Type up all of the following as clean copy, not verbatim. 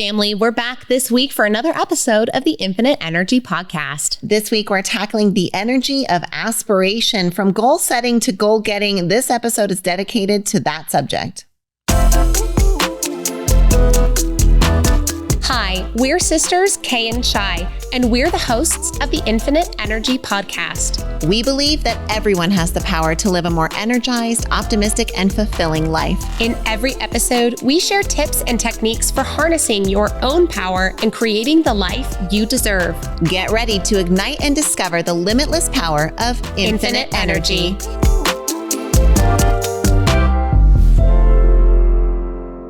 Family, we're back this week for another episode of the Infinite Energy Podcast. This week, we're tackling the energy of aspiration. From goal setting to goal getting, this episode is dedicated to that subject. Hi, we're sisters Kay and Shai, and we're the hosts of the Infinite Energy Podcast. We believe that everyone has the power to live a more energized, optimistic, and fulfilling life. In every episode, we share tips and techniques for harnessing your own power and creating the life you deserve. Get ready to ignite and discover the limitless power of infinite energy.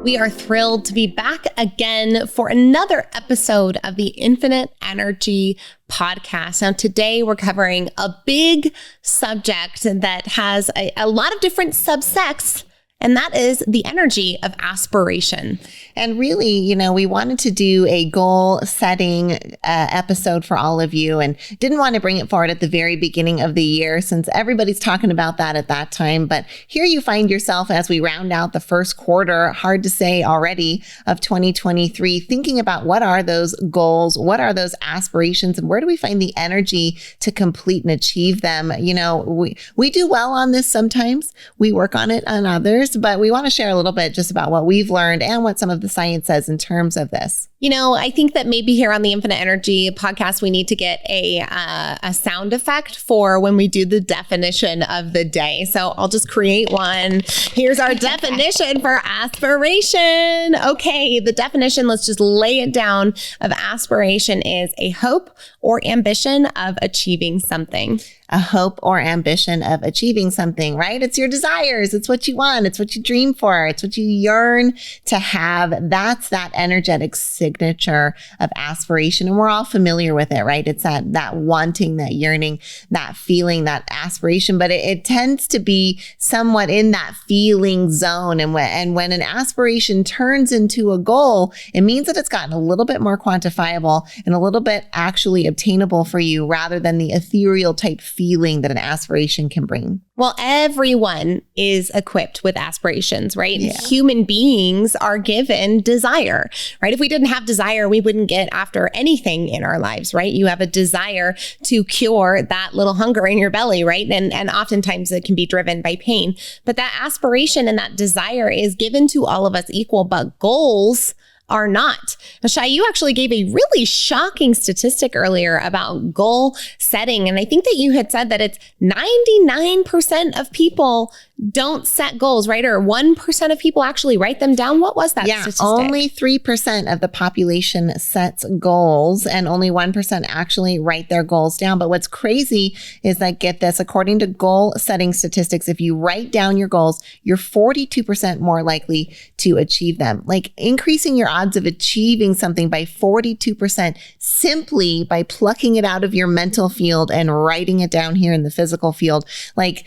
We are thrilled to be back again for another episode of the Infinite Energy Podcast. Now, today we're covering a big subject that has a lot of different subsects, and that is the energy of aspiration. And really, we wanted to do a goal setting episode for all of you and didn't want to bring it forward at the very beginning of the year since everybody's talking about that at that time. But here you find yourself as we round out the first quarter, hard to say already, of 2023, thinking about what are those goals, what are those aspirations, and where do we find the energy to complete and achieve them? We do well on this sometimes. We work on it on others, but we want to share a little bit just about what we've learned and what some of the science says in terms of this. I think that maybe here on the Infinite Energy Podcast, we need to get a sound effect for when we do the definition of the day. So I'll just create one. Here's our definition for aspiration. Okay, the definition, let's just lay it down, of aspiration is a hope or ambition of achieving something. A hope or ambition of achieving something, right? It's your desires. It's what you want. It's what you dream for. It's what you yearn to have. That's that energetic signature of aspiration. And we're all familiar with it, right? It's that wanting, that yearning, that feeling, that aspiration, but it tends to be somewhat in that feeling zone. And when an aspiration turns into a goal, it means that it's gotten a little bit more quantifiable and a little bit actually obtainable for you rather than the ethereal type feeling that an aspiration can bring. Well, everyone is equipped with aspirations, right? Yeah. Human beings are given desire, right? If we didn't have desire, we wouldn't get after anything in our lives, right? You have a desire to cure that little hunger in your belly, right? And oftentimes it can be driven by pain. But that aspiration and that desire is given to all of us equal, but goals are not. Now, Shai, you actually gave a really shocking statistic earlier about goal setting. And I think that you had said that it's 99% of people don't set goals, right? Or 1% of people actually write them down. What was that statistic? Only 3% of the population sets goals and only 1% actually write their goals down. But what's crazy is that, get this, according to goal setting statistics, if you write down your goals, you're 42% more likely to achieve them. Like increasing your odds of achieving something by 42% simply by plucking it out of your mental field and writing it down here in the physical field. Like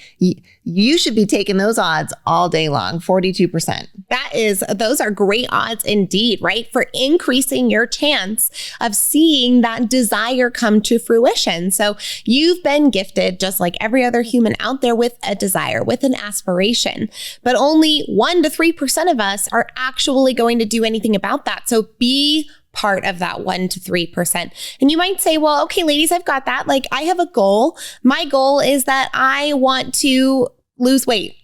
you should be taking those odds all day long, 42%. Those are great odds indeed, right? For increasing your chance of seeing that desire come to fruition. So you've been gifted, just like every other human out there, with a desire, with an aspiration, but only 1 to 3% of us are actually going to do anything about that. So be part of that 1 to 3%. And you might say, well, okay, ladies, I've got that. Like, I have a goal. My goal is that I want to lose weight.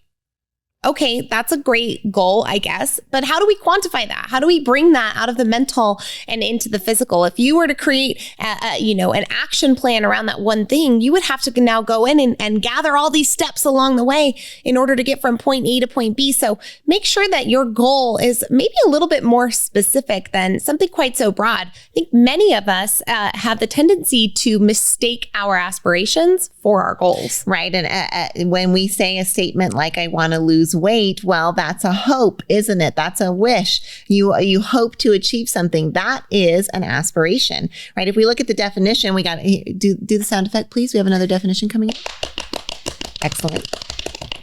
Okay, that's a great goal, I guess. But how do we quantify that? How do we bring that out of the mental and into the physical? If you were to create, an action plan around that one thing, you would have to now go in and gather all these steps along the way in order to get from point A to point B. So make sure that your goal is maybe a little bit more specific than something quite so broad. I think many of us have the tendency to mistake our aspirations for our goals. Right. And when we say a statement like, I want to lose weight, well, that's a hope, isn't it? That's a wish. You hope to achieve something. That is an aspiration, right? If we look at the definition, we got to do the sound effect, please. We have another definition coming in. Excellent.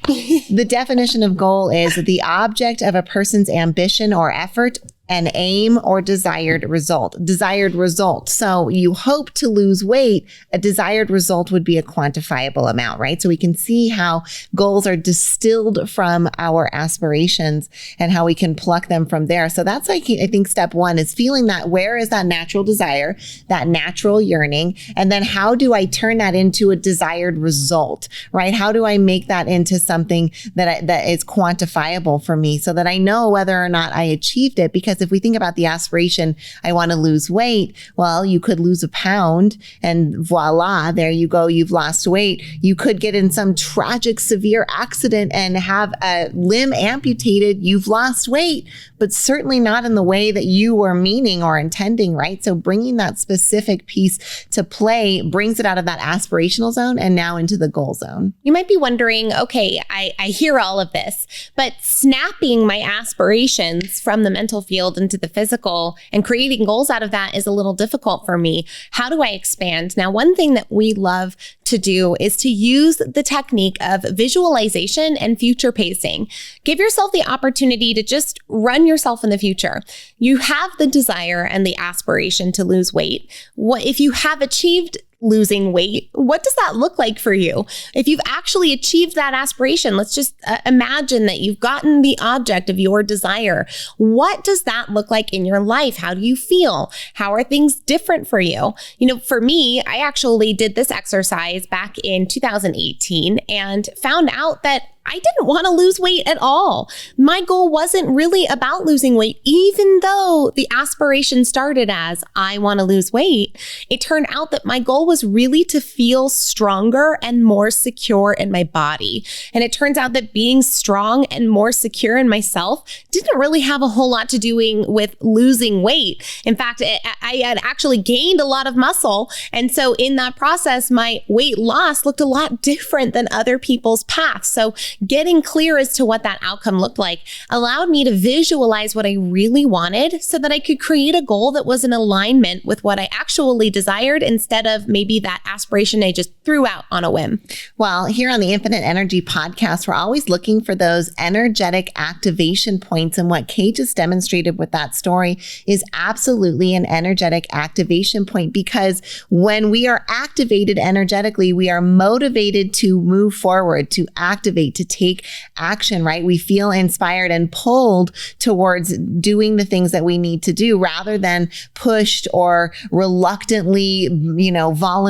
The definition of goal is the object of a person's ambition or effort an aim or desired result. Desired result. So you hope to lose weight. A desired result would be a quantifiable amount, right? So we can see how goals are distilled from our aspirations and how we can pluck them from there. So that's like, I think step one is feeling that where is that natural desire, that natural yearning, and then how do I turn that into a desired result, right? How do I make that into something that is quantifiable for me so that I know whether or not I achieved it? Because if we think about the aspiration, I want to lose weight. Well, you could lose a pound and voila, there you go. You've lost weight. You could get in some tragic, severe accident and have a limb amputated. You've lost weight, but certainly not in the way that you were meaning or intending, right? So bringing that specific piece to play brings it out of that aspirational zone and now into the goal zone. You might be wondering, okay, I hear all of this, but snapping my aspirations from the mental field into the physical and creating goals out of that is a little difficult for me. How do I expand? Now, one thing that we love to do is to use the technique of visualization and future pacing. Give yourself the opportunity to just run yourself in the future. You have the desire and the aspiration to lose weight. What if you have achieved losing weight? What does that look like for you? If you've actually achieved that aspiration, let's just imagine that you've gotten the object of your desire. What does that look like in your life? How do you feel? How are things different for you? You know, for me, I actually did this exercise back in 2018 and found out that I didn't want to lose weight at all. My goal wasn't really about losing weight, even though the aspiration started as I want to lose weight. It turned out that my goal was really to feel stronger and more secure in my body. And it turns out that being strong and more secure in myself didn't really have a whole lot to do with losing weight. In fact, I had actually gained a lot of muscle. And so in that process, my weight loss looked a lot different than other people's paths. So getting clear as to what that outcome looked like allowed me to visualize what I really wanted so that I could create a goal that was in alignment with what I actually desired instead of maybe that aspiration I just threw out on a whim. Well, here on the Infinite Energy podcast, we're always looking for those energetic activation points. And what Kay just demonstrated with that story is absolutely an energetic activation point, because when we are activated energetically, we are motivated to move forward, to activate, to take action, right? We feel inspired and pulled towards doing the things that we need to do rather than pushed or reluctantly,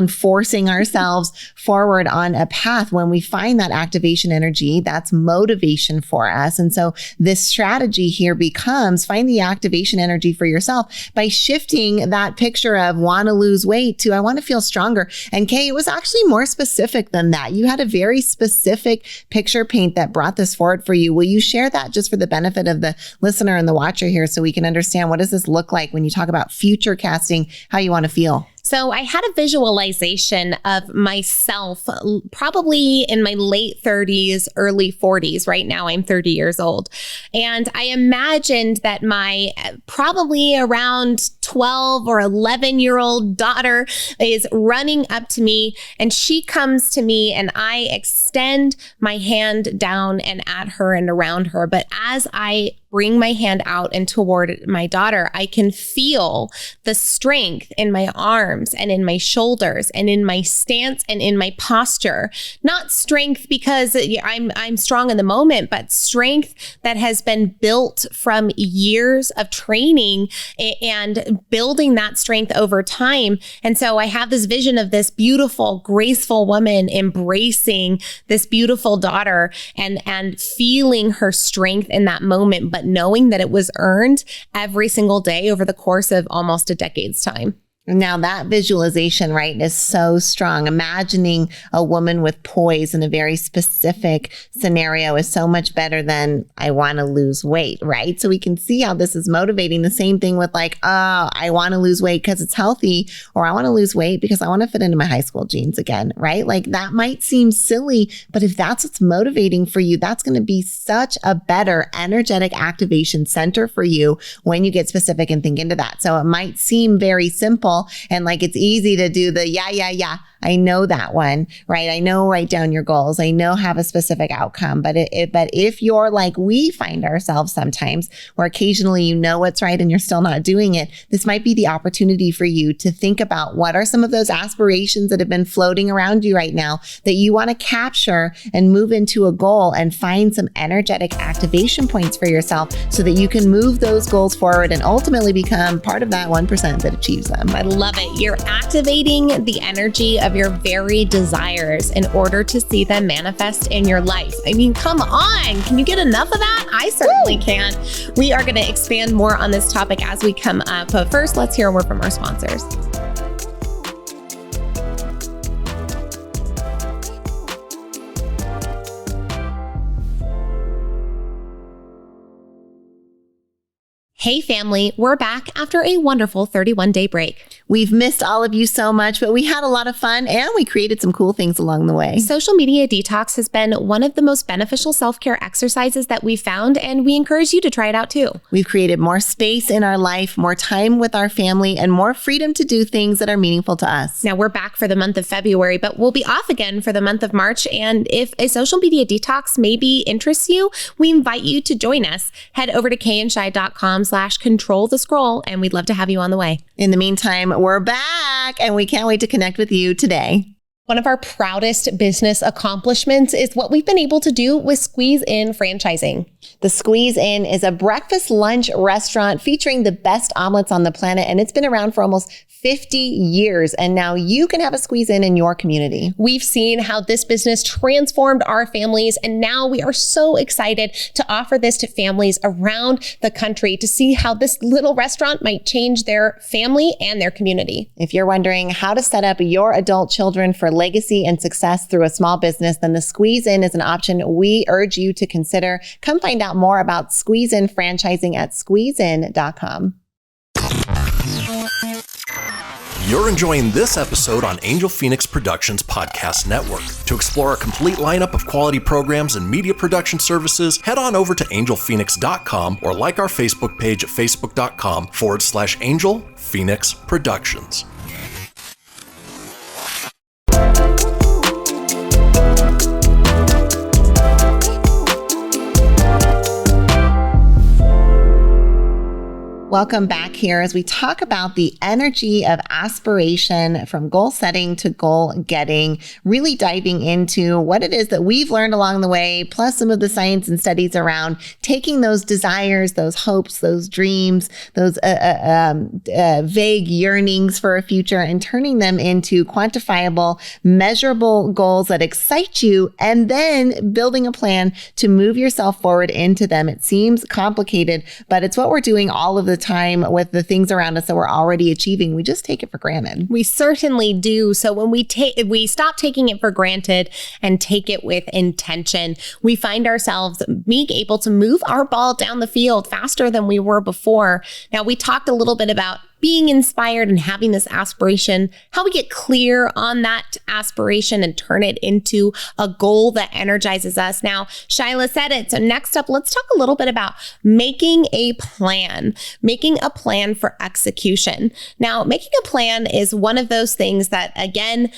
forcing ourselves forward on a path. When we find that activation energy, that's motivation for us. And so this strategy here becomes find the activation energy for yourself by shifting that picture of want to lose weight to I want to feel stronger. And Kay, it was actually more specific than that. You had a very specific picture paint that brought this forward for you. Will you share that just for the benefit of the listener and the watcher here so we can understand what does this look like when you talk about future casting, how you want to feel? So I had a visualization of myself probably in my late 30s, early 40s. Right now, I'm 30 years old. And I imagined that my probably around 12 or 11-year-old daughter is running up to me, and she comes to me and I extend my hand down and at her and around her. But as I bring my hand out and toward my daughter, I can feel the strength in my arms and in my shoulders and in my stance and in my posture. Not strength because I'm strong in the moment, but strength that has been built from years of training and building that strength over time. And so I have this vision of this beautiful, graceful woman embracing this beautiful daughter and feeling her strength in that moment, but knowing that it was earned every single day over the course of almost a decade's time. Now that visualization, right, is so strong. Imagining a woman with poise in a very specific scenario is so much better than I want to lose weight, right? So we can see how this is motivating. The same thing with I want to lose weight because it's healthy, or I want to lose weight because I want to fit into my high school jeans again, right? Like that might seem silly, but if that's what's motivating for you, that's going to be such a better energetic activation center for you when you get specific and think into that. So it might seem very simple, goal. And like, it's easy to do the, yeah. I know that one, right? I know, write down your goals. I know, have a specific outcome. But if you're like we find ourselves sometimes, where occasionally you know what's right and you're still not doing it, this might be the opportunity for you to think about what are some of those aspirations that have been floating around you right now that you want to capture and move into a goal, and find some energetic activation points for yourself so that you can move those goals forward and ultimately become part of that 1% that achieves them. I love it. You're activating the energy of your very desires in order to see them manifest in your life. I mean, come on. Can you get enough of that? I certainly can. We are going to expand more on this topic as we come up. But first, let's hear a word from our sponsors. Hey family, we're back after a wonderful 31-day break. We've missed all of you so much, but we had a lot of fun and we created some cool things along the way. Social media detox has been one of the most beneficial self-care exercises that we've found, and we encourage you to try it out too. We've created more space in our life, more time with our family, and more freedom to do things that are meaningful to us. Now we're back for the month of February, but we'll be off again for the month of March. And if a social media detox maybe interests you, we invite you to join us. Head over to kandshai.com/control the scroll, and we'd love to have you on the way. In the meantime, we're back and we can't wait to connect with you today. One of our proudest business accomplishments is what we've been able to do with Squeeze In franchising. The Squeeze In is a breakfast lunch restaurant featuring the best omelets on the planet, and it's been around for almost 50 years. And now you can have a Squeeze In your community. We've seen how this business transformed our families, and now we are so excited to offer this to families around the country to see how this little restaurant might change their family and their community. If you're wondering how to set up your adult children for legacy and success through a small business, then the Squeeze In is an option we urge you to consider. Come find out more about Squeeze In franchising at squeezein.com. You're enjoying this episode on Angel Phoenix Productions Podcast Network. To explore a complete lineup of quality programs and media production services, head on over to angelphoenix.com or like our Facebook page at facebook.com/Angel Phoenix Productions. Welcome back here as we talk about the energy of aspiration, from goal setting to goal getting, really diving into what it is that we've learned along the way, plus some of the science and studies around taking those desires, those hopes, those dreams, those vague yearnings for a future, and turning them into quantifiable, measurable goals that excite you, and then building a plan to move yourself forward into them. It seems complicated, but it's what we're doing all of the time with the things around us that we're already achieving. We just take it for granted. We certainly do. So when we stop taking it for granted and take it with intention, we find ourselves being able to move our ball down the field faster than we were before. Now, we talked a little bit about being inspired and having this aspiration, how we get clear on that aspiration and turn it into a goal that energizes us. Now, Shyla said it. So next up, let's talk a little bit about making a plan for execution. Now, making a plan is one of those things that, again,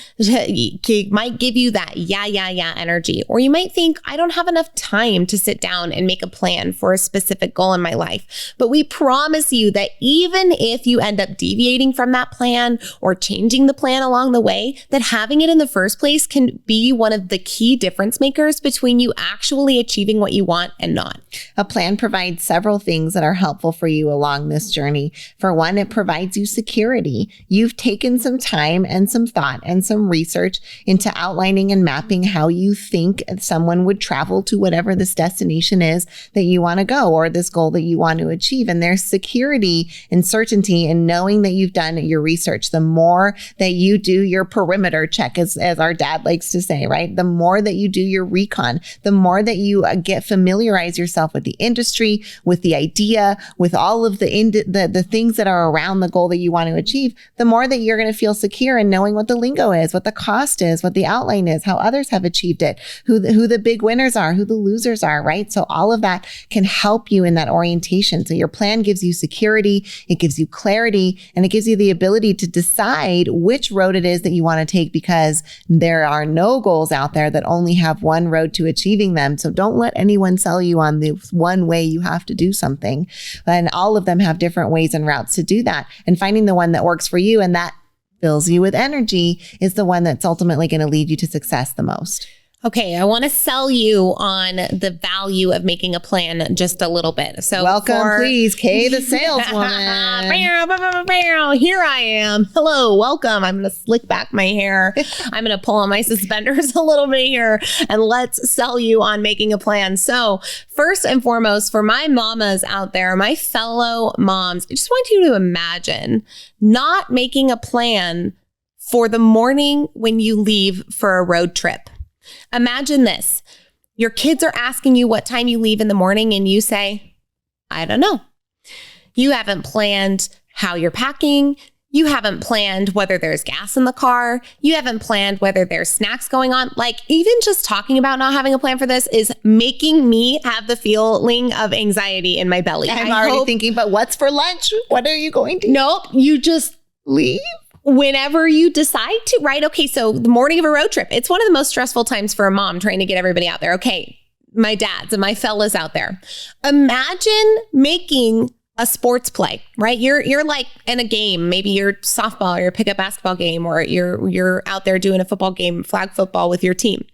might give you that yeah energy, or you might think, I don't have enough time to sit down and make a plan for a specific goal in my life. But we promise you that even if you end up deviating from that plan or changing the plan along the way, that having it in the first place can be one of the key difference makers between you actually achieving what you want and not. A plan provides several things that are helpful for you along this journey. For one, it provides you security. You've taken some time and some thought and some research into outlining and mapping how you think someone would travel to whatever this destination is that you want to go, or this goal that you want to achieve. And there's security and certainty in knowing that you've done your research. The more that you do your perimeter check, as our dad likes to say, right? The more that you do your recon, the more that you familiarize yourself with the industry, with the idea, with all of the things that are around the goal that you want to achieve, the more that you're going to feel secure in knowing what the lingo is, what the cost is, what the outline is, how others have achieved it, who the big winners are, who the losers are, right? So all of that can help you in that orientation. So your plan gives you security. It gives you clarity. clarity, and it gives you the ability to decide which road it is that you want to take, because there are no goals out there that only have one road to achieving them. So don't let anyone sell you on the one way you have to do something. And all of them have different ways and routes to do that. And finding the one that works for you and that fills you with energy is the one that's ultimately going to lead you to success the most. Okay, I want to sell you on the value of making a plan just a little bit. So welcome, please, Kay, the saleswoman. Here I am. Hello, welcome. I'm going to slick back my hair. I'm going to pull on my suspenders a little bit here, and let's sell you on making a plan. So first and foremost, for my mamas out there, my fellow moms, I just want you to imagine not making a plan for the morning when you leave for a road trip. Imagine this. Your kids are asking you what time you leave in the morning and you say, I don't know. You haven't planned how you're packing. You haven't planned whether there's gas in the car. You haven't planned whether there's snacks going on. Like, even just talking about not having a plan for this is making me have the feeling of anxiety in my belly. I'm already thinking, but what's for lunch? What are you going to eat? Nope. You just leave. Whenever you decide to, right? Okay, so the morning of a road trip, it's one of the most stressful times for a mom trying to get everybody out there. Okay, my dads and my fellas out there. Imagine making a sports play, right? You're like in a game, maybe you're softball or your pickup basketball game, or you're out there doing a football game, flag football with your team.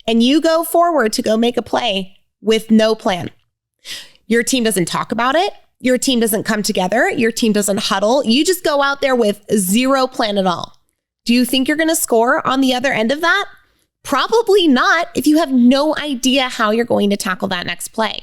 And you go forward to go make a play with no plan. Your team doesn't talk about it. Your team doesn't come together. Your team doesn't huddle. You just go out there with zero plan at all. Do you think you're going to score on the other end of that? Probably not, if you have no idea how you're going to tackle that next play.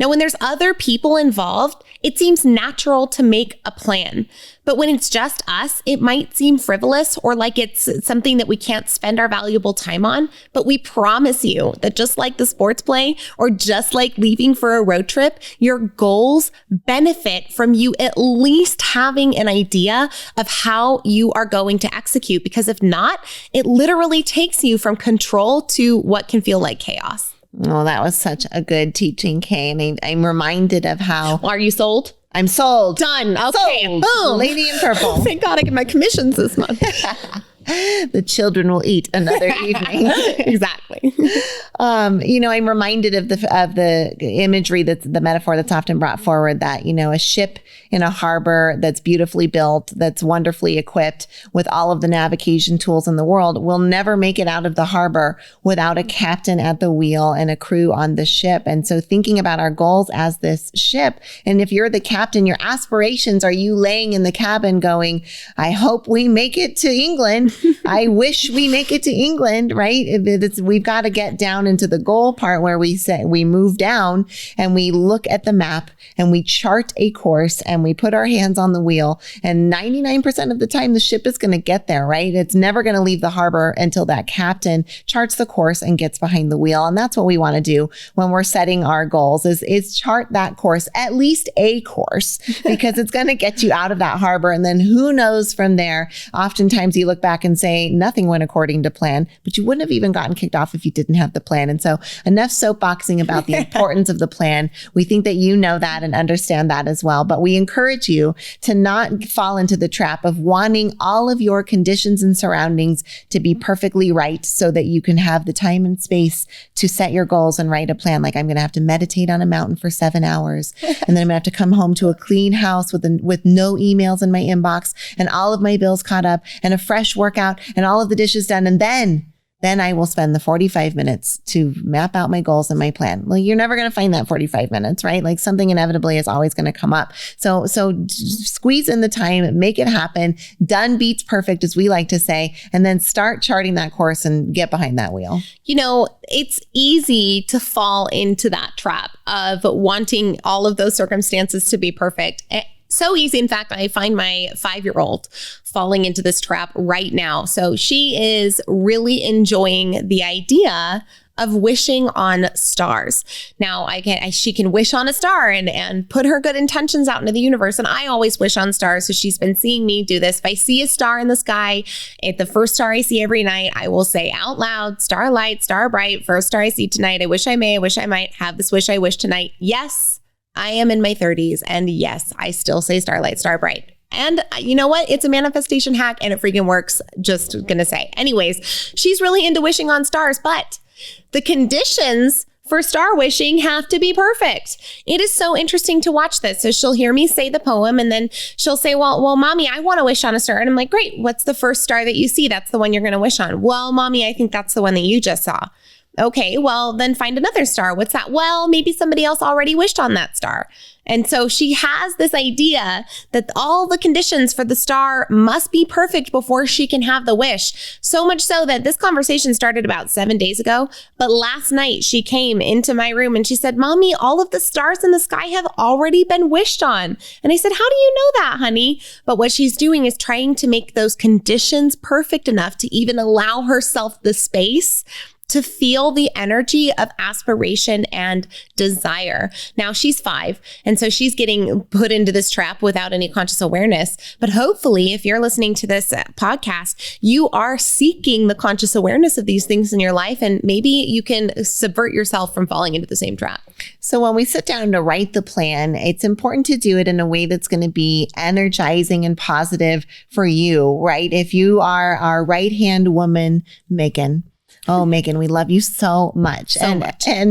Now, when there's other people involved, it seems natural to make a plan. But when it's just us, it might seem frivolous or like it's something that we can't spend our valuable time on. But we promise you that just like the sports play or just like leaving for a road trip, your goals benefit from you at least having an idea of how you are going to execute. Because if not, it literally takes you from control to what can feel like chaos. Oh, that was such a good teaching, Kay. And I'm reminded of how... Are you sold? I'm sold. Done. Okay. Sold. Boom. Lady in purple. Thank God I get my commissions this month. The children will eat another evening. Exactly. I'm reminded of the imagery, that's the metaphor that's often brought forward, that, a ship in a harbor that's beautifully built, that's wonderfully equipped with all of the navigation tools in the world, will never make it out of the harbor without a captain at the wheel and a crew on the ship. And so thinking about our goals as this ship, and if you're the captain, your aspirations, are you laying in the cabin going, I hope we make it to England. I wish we make it to England, right? We've got to get down into the goal part where we say we move down and we look at the map and we chart a course and we put our hands on the wheel. And 99% of the time, the ship is going to get there, right? It's never going to leave the harbor until that captain charts the course and gets behind the wheel. And that's what we want to do when we're setting our goals is chart that course, at least a course, because it's going to get you out of that harbor. And then who knows from there? Oftentimes you look back and say nothing went according to plan, but you wouldn't have even gotten kicked off if you didn't have the plan. And so enough soapboxing about the importance of the plan. We think that you know that and understand that as well, but we encourage you to not fall into the trap of wanting all of your conditions and surroundings to be perfectly right so that you can have the time and space to set your goals and write a plan. Like, I'm going to have to meditate on a mountain for 7 hours, and then I'm going to have to come home to a clean house with no emails in my inbox and all of my bills caught up and a fresh workout and all of the dishes done. And then I will spend the 45 minutes to map out my goals and my plan. Well, you're never going to find that 45 minutes, right? Like, something inevitably is always going to come up. So squeeze in the time, make it happen. Done beats perfect, as we like to say, and then start charting that course and get behind that wheel. It's easy to fall into that trap of wanting all of those circumstances to be perfect. So easy. In fact, I find my 5-year-old falling into this trap right now. So she is really enjoying the idea of wishing on stars. Now, she can wish on a star and put her good intentions out into the universe. And I always wish on stars. So she's been seeing me do this. If I see a star in the sky, the first star I see every night, I will say out loud, starlight, star bright, first star I see tonight. I wish I might have this wish I wish tonight. Yes, I am in my 30s, and yes, I still say starlight, star bright And you know what? It's a manifestation hack and it freaking works. Just gonna say. Anyways, she's really into wishing on stars, but the conditions for star wishing have to be perfect. It is so interesting to watch this. So she'll hear me say the poem and then she'll say, well, mommy, I want to wish on a star. And I'm like, great. What's the first star that you see? That's the one you're going to wish on. Well, mommy, I think that's the one that you just saw. Okay, well, then find another star. What's that? Well, maybe somebody else already wished on that star. And so she has this idea that all the conditions for the star must be perfect before she can have the wish. So much so that this conversation started about 7 days ago. But last night she came into my room and she said, Mommy, all of the stars in the sky have already been wished on. And I said, how do you know that, honey? But what she's doing is trying to make those conditions perfect enough to even allow herself the space to feel the energy of aspiration and desire. Now she's 5, and so she's getting put into this trap without any conscious awareness. But hopefully, if you're listening to this podcast, you are seeking the conscious awareness of these things in your life, and maybe you can subvert yourself from falling into the same trap. So when we sit down to write the plan, it's important to do it in a way that's going to be energizing and positive for you, right? If you are our right-hand woman, Megan, oh, Megan, we love you so much. And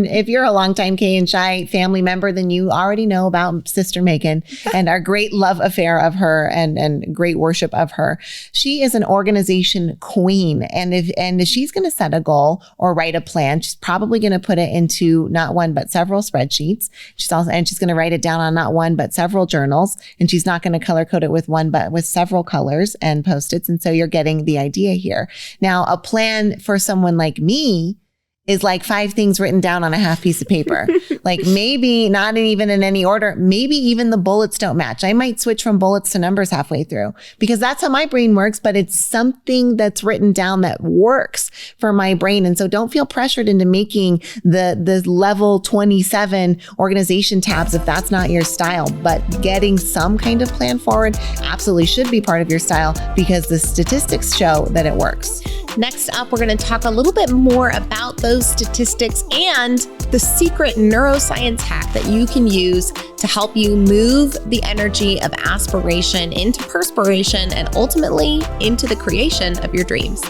if you're a longtime Kay and Shy family member, then you already know about Sister Megan and our great love affair of her and great worship of her. She is an organization queen. And if she's going to set a goal or write a plan, she's probably going to put it into not one, but several spreadsheets. She's going to write it down on not one, but several journals. And she's not going to color code it with one, but with several colors and Post-its. And so you're getting the idea here. Now, a plan for someone like me is like 5 things written down on a half piece of paper. Like maybe not even in any order. Maybe even the bullets don't match. I might switch from bullets to numbers halfway through because that's how my brain works, but it's something that's written down that works for my brain. And so don't feel pressured into making the level 27 organization tabs if that's not your style, but getting some kind of plan forward absolutely should be part of your style because the statistics show that it works. Next up, we're going to talk a little bit more about those statistics and the secret neuroscience hack that you can use to help you move the energy of aspiration into perspiration and ultimately into the creation of your dreams.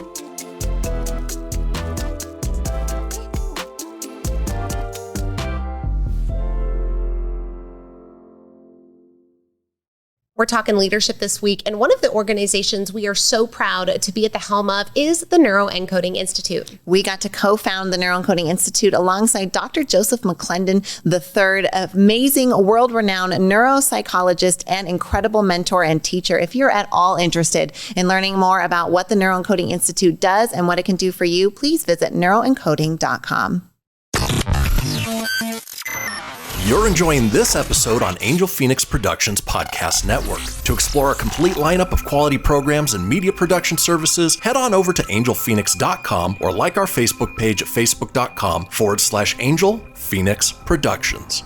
We're talking leadership this week, and one of the organizations we are so proud to be at the helm of is the Neuroencoding Institute. We got to co-found the Neuroencoding Institute alongside Dr. Joseph McClendon III, amazing world-renowned neuropsychologist and incredible mentor and teacher. If you're at all interested in learning more about what the Neuroencoding Institute does and what it can do for you, please visit neuroencoding.com. You're enjoying this episode on Angel Phoenix Productions Podcast Network. To explore a complete lineup of quality programs and media production services, head on over to angelphoenix.com or like our Facebook page at facebook.com/Angel Phoenix Productions.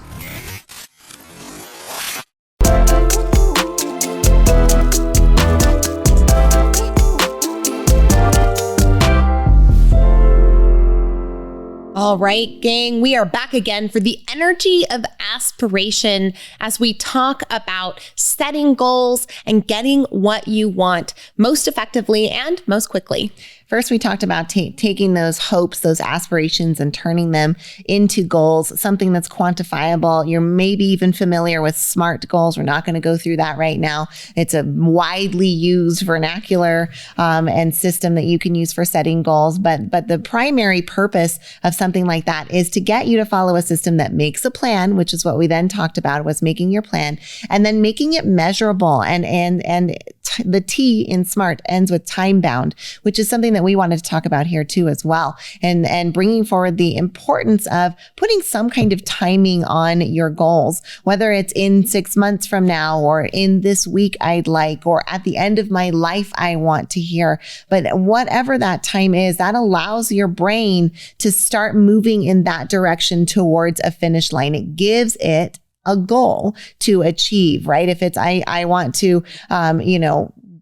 All right, gang, we are back again for the energy of aspiration as we talk about setting goals and getting what you want most effectively and most quickly. First, we talked about taking those hopes, those aspirations, and turning them into goals, something that's quantifiable. You're maybe even familiar with SMART goals. We're not going to go through that right now. It's a widely used vernacular and system that you can use for setting goals. But the primary purpose of something like that is to get you to follow a system that makes a plan, which is what we then talked about, was making your plan, and then making it measurable. And the T in SMART ends with time bound, which is something that we wanted to talk about here too as well. And bringing forward the importance of putting some kind of timing on your goals, whether it's in 6 months from now or in this week I'd like, or at the end of my life I want to hear. But whatever that time is, that allows your brain to start moving in that direction towards a finish line. It gives it a goal to achieve, right? If it's, I want to,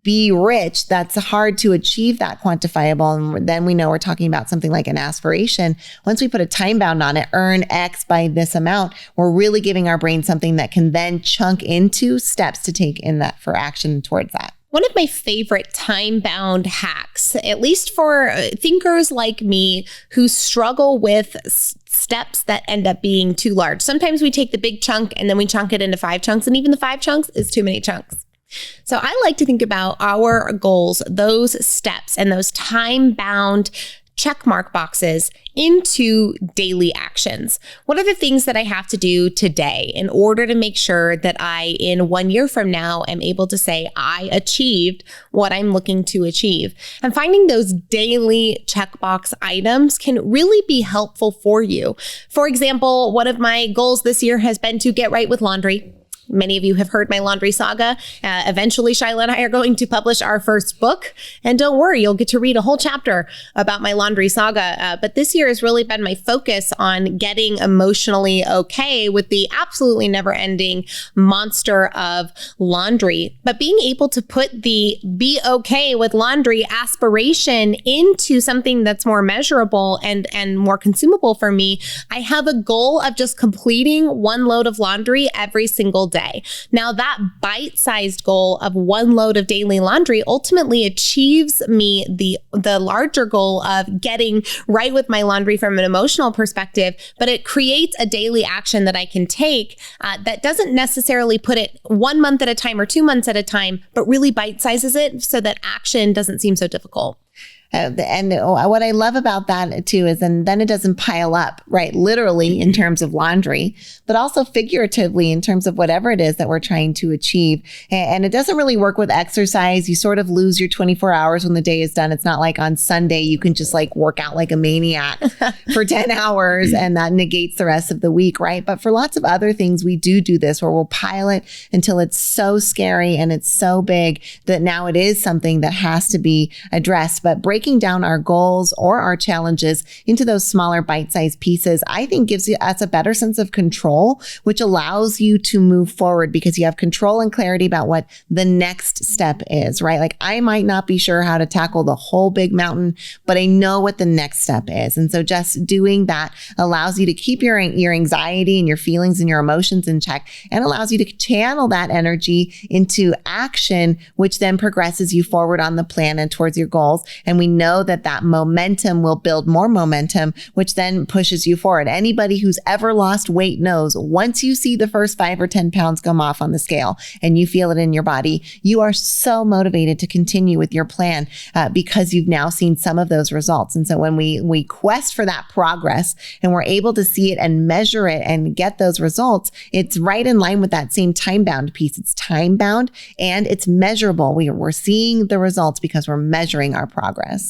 be rich, that's hard to achieve that quantifiable. And then we know we're talking about something like an aspiration. Once we put a time bound on it, earn X by this amount, we're really giving our brain something that can then chunk into steps to take in that for action towards that. One of my favorite time-bound hacks, at least for thinkers like me who struggle with steps that end up being too large. Sometimes we take the big chunk and then we chunk it into 5 chunks, and even the 5 chunks is too many chunks. So I like to think about our goals, those steps and those time-bound checkmark boxes into daily actions. What are the things that I have to do today in order to make sure that I, in 1 year from now, am able to say I achieved what I'm looking to achieve? And finding those daily checkbox items can really be helpful for you. For example, one of my goals this year has been to get right with laundry. Many of you have heard my laundry saga. Eventually, Shyla and I are going to publish our first book. And don't worry, you'll get to read a whole chapter about my laundry saga. But this year has really been my focus on getting emotionally okay with the absolutely never-ending monster of laundry. But being able to put the be okay with laundry aspiration into something that's more measurable and more consumable for me, I have a goal of just completing 1 load of laundry every single day. Now, that bite-sized goal of 1 load of daily laundry ultimately achieves me the larger goal of getting right with my laundry from an emotional perspective, but it creates a daily action that I can take that doesn't necessarily put it 1 month at a time or 2 months at a time, but really bite-sizes it so that action doesn't seem so difficult. And what I love about that too is, and then it doesn't pile up, right? Literally in terms of laundry, but also figuratively in terms of whatever it is that we're trying to achieve. And it doesn't really work with exercise. You sort of lose your 24 hours when the day is done. It's not like on Sunday, you can just like work out like a maniac for 10 hours and that negates the rest of the week, right? But for lots of other things, we do this where we'll pile it until it's so scary and it's so big that now it is something that has to be addressed. But breaking down our goals or our challenges into those smaller bite-sized pieces, I think gives us a better sense of control, which allows you to move forward because you have control and clarity about what the next step is, right? Like I might not be sure how to tackle the whole big mountain, but I know what the next step is. And so just doing that allows you to keep your anxiety and your feelings and your emotions in check and allows you to channel that energy into action, which then progresses you forward on the plan and towards your goals. And we know that momentum will build more momentum, which then pushes you forward. Anybody who's ever lost weight knows once you see the first 5 or 10 pounds come off on the scale and you feel it in your body, you are so motivated to continue with your plan because you've now seen some of those results. And so when we quest for that progress and we're able to see it and measure it and get those results, it's right in line with that same time-bound piece. It's time-bound and it's measurable. We're seeing the results because we're measuring our progress.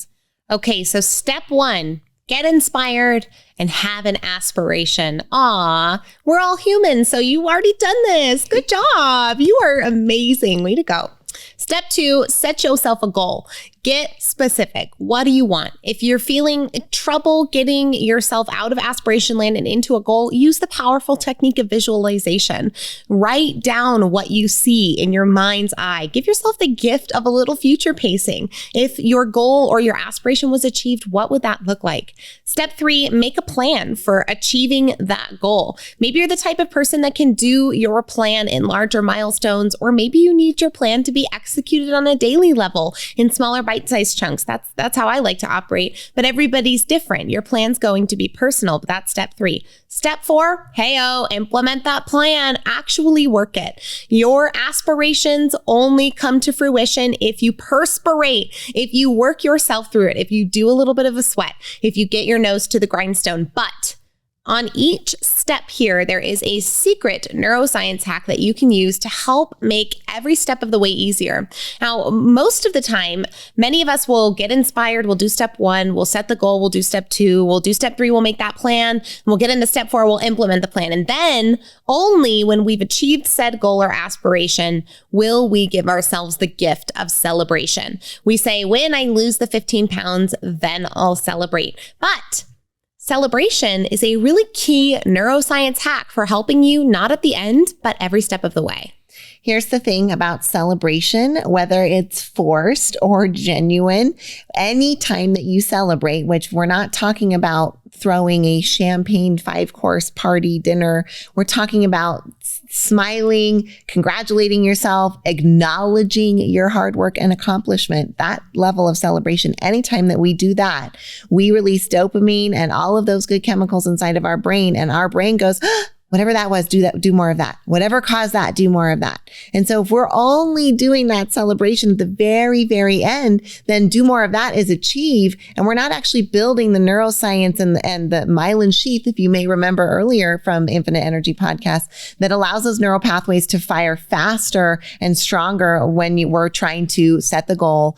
Okay, so step 1, get inspired and have an aspiration. We're all humans, so you've already done this. Good job. You are amazing. Way to go. Step 2, set yourself a goal. Get specific. What do you want? If you're feeling trouble getting yourself out of aspiration land and into a goal, use the powerful technique of visualization. Write down what you see in your mind's eye. Give yourself the gift of a little future pacing. If your goal or your aspiration was achieved, what would that look like? Step 3, make a plan for achieving that goal. Maybe you're the type of person that can do your plan in larger milestones, or maybe you need your plan to be executed on a daily level in smaller bite-sized chunks. That's how I like to operate, but everybody's different. Your plan's going to be personal, but that's step 3. Step 4, implement that plan, actually work it. Your aspirations only come to fruition if you perspirate, if you work yourself through it, if you do a little bit of a sweat, if you get your nose to the grindstone. But on each step here, there is a secret neuroscience hack that you can use to help make every step of the way easier. Now, most of the time, many of us will get inspired. We'll do step 1, we'll set the goal, we'll do step 2, we'll do step 3, we'll make that plan, we'll get into step 4, we'll implement the plan. And then only when we've achieved said goal or aspiration will we give ourselves the gift of celebration. We say, when I lose the 15 pounds, then I'll celebrate. But celebration is a really key neuroscience hack for helping you not at the end, but every step of the way. Here's the thing about celebration, whether it's forced or genuine, anytime that you celebrate, which we're not talking about throwing a champagne 5-course party dinner. We're talking about smiling, congratulating yourself, acknowledging your hard work and accomplishment. That level of celebration, anytime that we do that, we release dopamine and all of those good chemicals inside of our brain, and our brain goes, whatever that was, do more of that. Whatever caused that, do more of that. And so if we're only doing that celebration at the very, very end, then do more of that is achieve. And we're not actually building the neuroscience and the myelin sheath, if you may remember earlier from Infinite Energy podcast, that allows those neural pathways to fire faster and stronger when you were trying to set the goal,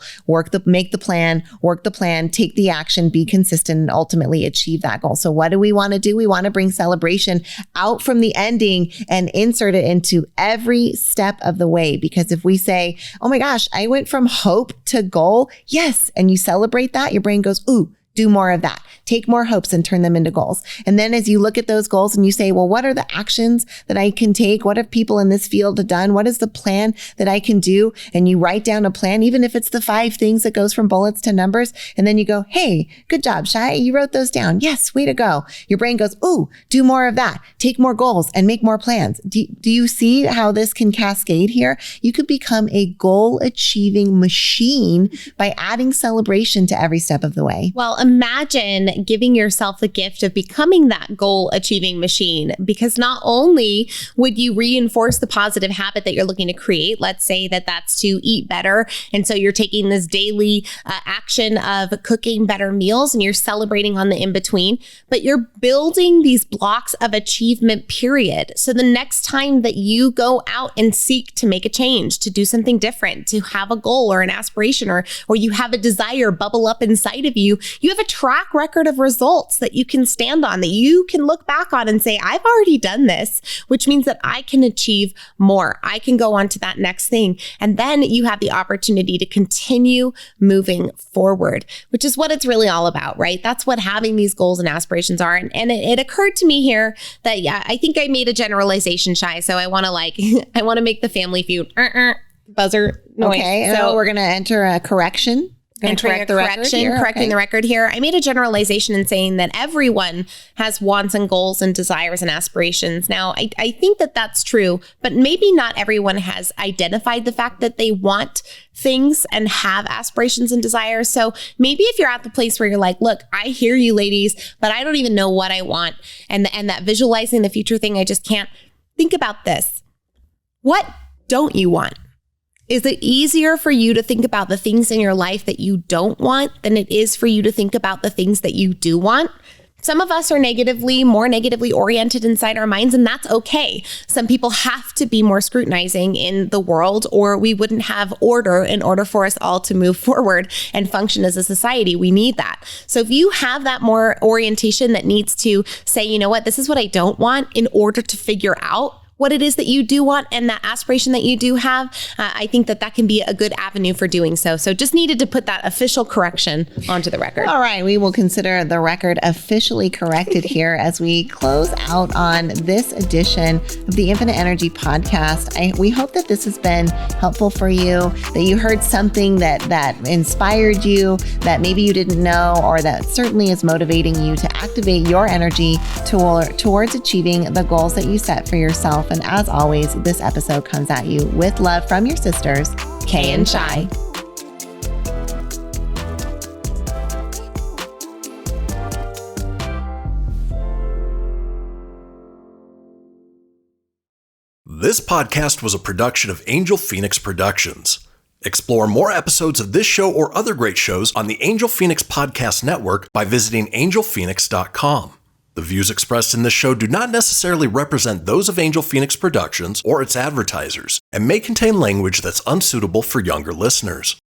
make the plan, work the plan, take the action, be consistent, and ultimately achieve that goal. So what do we want to do? We want to bring celebration out from the ending and insert it into every step of the way. Because if we say, oh my gosh, I went from hope to goal, yes, and you celebrate that, your brain goes, ooh, do more of that. Take more hopes and turn them into goals. And then as you look at those goals and you say, well, what are the actions that I can take? What have people in this field done? What is the plan that I can do? And you write down a plan, even if it's the 5 things that goes from bullets to numbers. And then you go, hey, good job, Shai. You wrote those down. Yes, way to go. Your brain goes, ooh, do more of that. Take more goals and make more plans. Do you see how this can cascade here? You could become a goal achieving machine by adding celebration to every step of the way. Well, imagine giving yourself the gift of becoming that goal achieving machine, because not only would you reinforce the positive habit that you're looking to create, let's say that that's to eat better. And so you're taking this daily action of cooking better meals and you're celebrating on the in-between, but you're building these blocks of achievement, period. So the next time that you go out and seek to make a change, to do something different, to have a goal or an aspiration, or you have a desire bubble up inside of you, you have a track record of results that you can stand on, that you can look back on and say, I've already done this, which means that I can achieve more. I can go on to that next thing. And then you have the opportunity to continue moving forward, which is what it's really all about, right? That's what having these goals and aspirations are. And it occurred to me here that, yeah, I think I made a generalization, Shai. So I want to I want to make the family feud buzzer noise. Okay, so we're going to enter a correction. Correcting the record here. I made a generalization in saying that everyone has wants and goals and desires and aspirations. Now, I think that that's true, but maybe not everyone has identified the fact that they want things and have aspirations and desires. So maybe if you're at the place where you're like, look, I hear you ladies, but I don't even know what I want. And that visualizing the future thing, I just can't. Think about this. What don't you want? Is it easier for you to think about the things in your life that you don't want than it is for you to think about the things that you do want? Some of us are more negatively oriented inside our minds, and that's okay. Some people have to be more scrutinizing in the world, or we wouldn't have order in order for us all to move forward and function as a society. We need that. So if you have that more orientation that needs to say, you know what, this is what I don't want, in order to figure out what it is that you do want and that aspiration that you do have, I think that can be a good avenue for doing so. So just needed to put that official correction onto the record. All right. We will consider the record officially corrected here as we close out on this edition of the Infinite Energy podcast. We hope that this has been helpful for you, that you heard something that inspired you, that maybe you didn't know, or that certainly is motivating you to activate your energy towards achieving the goals that you set for yourself. And as always, this episode comes at you with love from your sisters, Kay and Shai. This podcast was a production of Angel Phoenix Productions. Explore more episodes of this show or other great shows on the Angel Phoenix Podcast Network by visiting angelphoenix.com. The views expressed in this show do not necessarily represent those of Angel Phoenix Productions or its advertisers, and may contain language that's unsuitable for younger listeners.